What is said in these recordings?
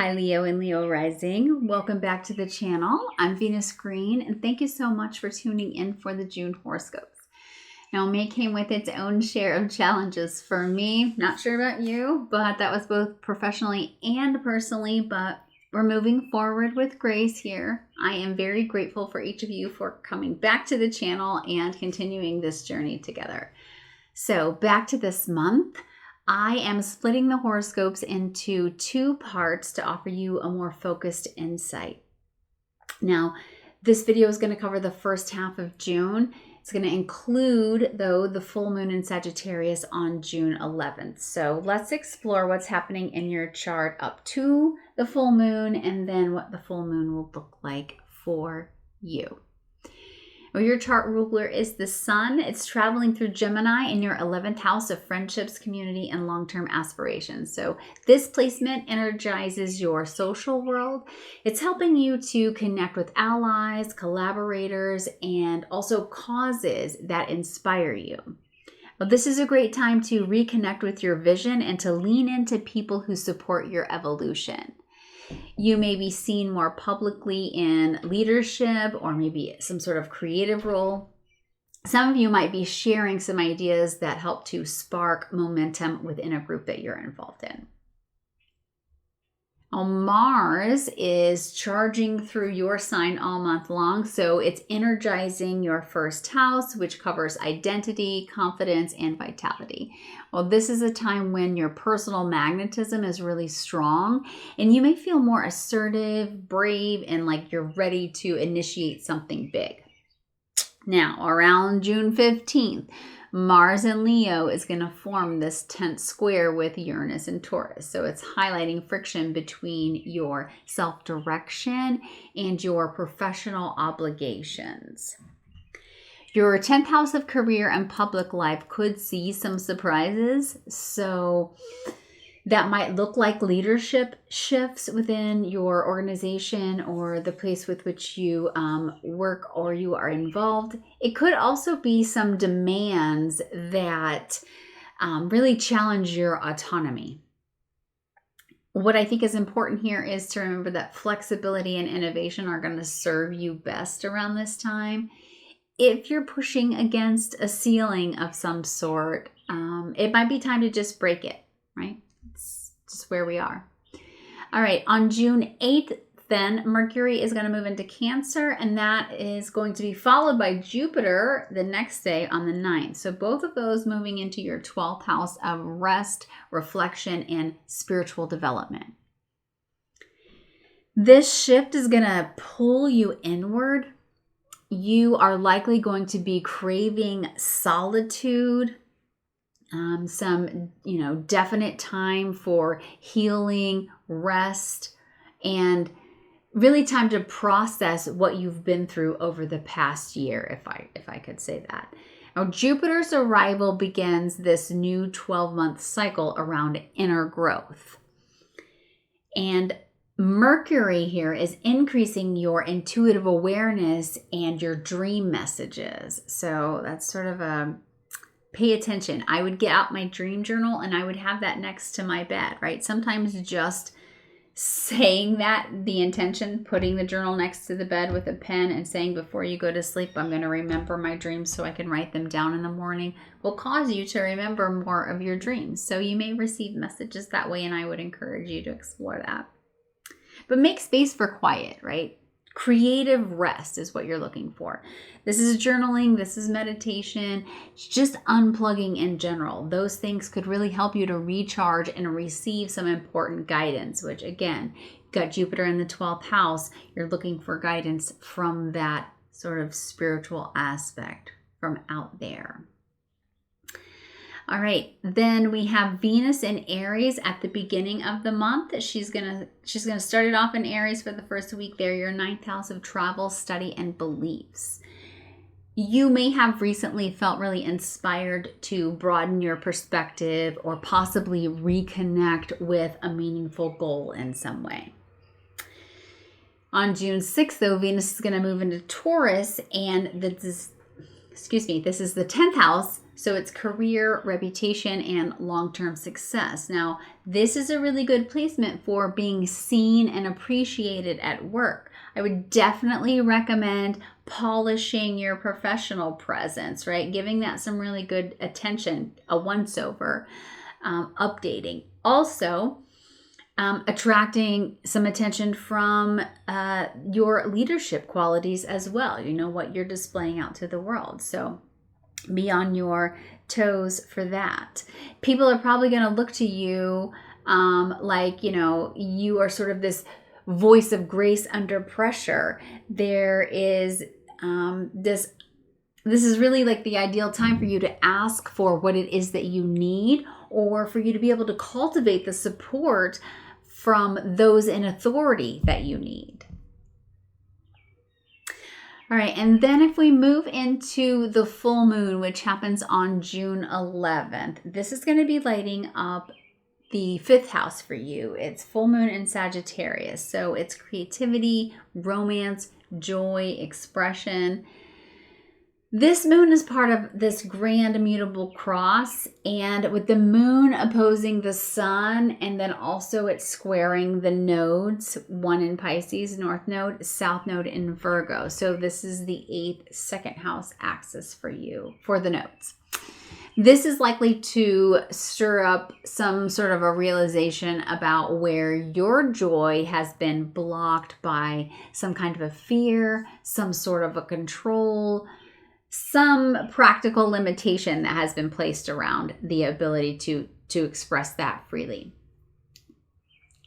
Hi Leo and Leo Rising. Welcome back to the channel. I'm Venus Green and thank you so much for tuning in for the June horoscopes. Now May came with its own share of challenges for me. Not sure about you, but that was both professionally and personally, but we're moving forward with grace here. I am very grateful for each of you for coming back to the channel and continuing this journey together. So back to this month. I am splitting the horoscopes into two parts to offer you a more focused insight. Now, this video is going to cover the first half of June. It's going to include, though, the full moon in Sagittarius on June 11th. So let's explore what's happening in your chart up to the full moon and then what the full moon will look like for you. Well, your chart ruler is the sun. It's traveling through Gemini in your 11th house of friendships, community, and long-term aspirations. So this placement energizes your social world. It's helping you to connect with allies, collaborators, and also causes that inspire you. Well, this is a great time to reconnect with your vision and to lean into people who support your evolution. You may be seen more publicly in leadership or maybe some sort of creative role. Some of you might be sharing some ideas that help to spark momentum within a group that you're involved in. Well, Mars is charging through your sign all month long, so it's energizing your first house, which covers identity, confidence, and vitality. Well, this is a time when your personal magnetism is really strong, and you may feel more assertive, brave, and like you're ready to initiate something big. Now, around June 15th, Mars and Leo is going to form this tense square with Uranus and Taurus. So it's highlighting friction between your self-direction and your professional obligations. Your 10th house of career and public life could see some surprises. So that might look like leadership shifts within your organization or the place with which you work or you are involved. It could also be some demands that really challenge your autonomy. What I think is important here is to remember that flexibility and innovation are going to serve you best around this time. If you're pushing against a ceiling of some sort, it might be time to just break it, right? It's just where we are. All right, on June 8th, then Mercury is going to move into Cancer, and that is going to be followed by Jupiter the next day on the 9th. So both of those moving into your 12th house of rest, reflection, and spiritual development. This shift is going to pull you inward. You are likely going to be craving solitude, some, definite time for healing, rest, and really time to process what you've been through over the past year, if I could say that. Now, Jupiter's arrival begins this new 12-month cycle around inner growth. And Mercury here is increasing your intuitive awareness and your dream messages. So that's sort of a pay attention. I would get out my dream journal and I would have that next to my bed, right? Sometimes just saying that, the intention, putting the journal next to the bed with a pen and saying before you go to sleep, I'm going to remember my dreams so I can write them down in the morning, will cause you to remember more of your dreams. So you may receive messages that way, and I would encourage you to explore that. But make space for quiet, right? Creative rest is what you're looking for. This is journaling, this is meditation, it's just unplugging in general. Those things could really help you to recharge and receive some important guidance, which again, you've got Jupiter in the 12th house. You're looking for guidance from that sort of spiritual aspect from out there. All right, then we have Venus in Aries at the beginning of the month. She's gonna start it off in Aries for the first week there, your 9th house of travel, study, and beliefs. You may have recently felt really inspired to broaden your perspective or possibly reconnect with a meaningful goal in some way. On June 6th, though, Venus is going to move into Taurus, and this is the 10th house. So it's career, reputation, and long-term success. Now, this is a really good placement for being seen and appreciated at work. I would definitely recommend polishing your professional presence, right? Giving that some really good attention, a once-over, updating. Also, attracting some attention from your leadership qualities as well. You know, what you're displaying out to the world. So be on your toes for that. People are probably going to look to you like, you know, you are sort of this voice of grace under pressure. There is this is really like the ideal time for you to ask for what it is that you need, or for you to be able to cultivate the support from those in authority that you need. All right, and then if we move into the full moon, which happens on June 11th, this is going to be lighting up the 5th house for you. It's full moon in Sagittarius. So it's creativity, romance, joy, expression. This moon is part of this Grand Mutable Cross, and with the moon opposing the sun, and then also it's squaring the nodes, one in Pisces, North Node, South Node in Virgo. So this is the 8th, 2nd house axis for you, for the nodes. This is likely to stir up some sort of a realization about where your joy has been blocked by some kind of a fear, some sort of a control, some practical limitation that has been placed around the ability to express that freely.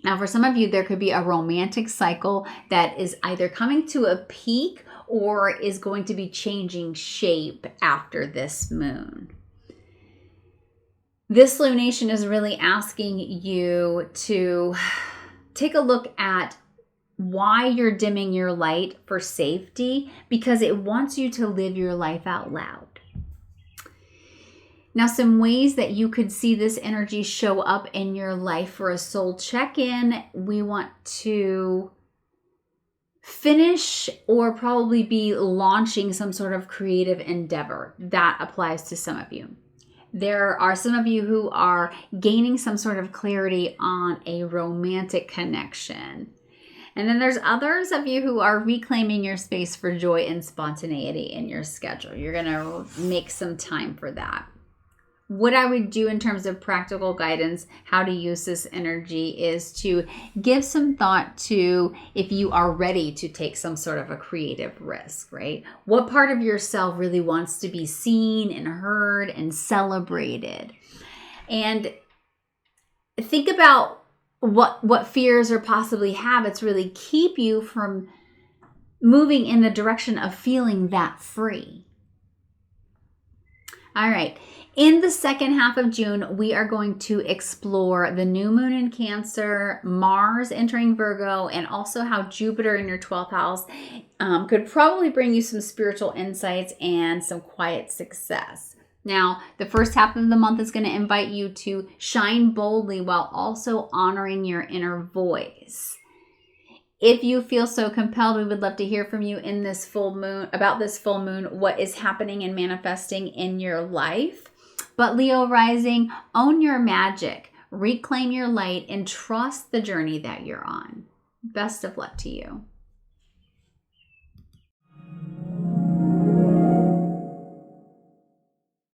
Now, for some of you, there could be a romantic cycle that is either coming to a peak or is going to be changing shape after this moon. This lunation is really asking you to take a look at why you're dimming your light for safety, because it wants you to live your life out loud. Now, some ways that you could see this energy show up in your life for a soul check-in: we want to finish or probably be launching some sort of creative endeavor. That applies to some of you. There are some of you who are gaining some sort of clarity on a romantic connection. And then there's others of you who are reclaiming your space for joy and spontaneity in your schedule. You're going to make some time for that. What I would do in terms of practical guidance, how to use this energy, is to give some thought to if you are ready to take some sort of a creative risk, right? What part of yourself really wants to be seen and heard and celebrated? And think about what fears or possibly habits really keep you from moving in the direction of feeling that free. All right. In the second half of June, we are going to explore the new moon in Cancer, Mars entering Virgo, and also how Jupiter in your 12th house could probably bring you some spiritual insights and some quiet success. Now, the first half of the month is going to invite you to shine boldly while also honoring your inner voice. If you feel so compelled, we would love to hear from you in this full moon, about this full moon, what is happening and manifesting in your life. But Leo Rising, own your magic, reclaim your light, and trust the journey that you're on. Best of luck to you.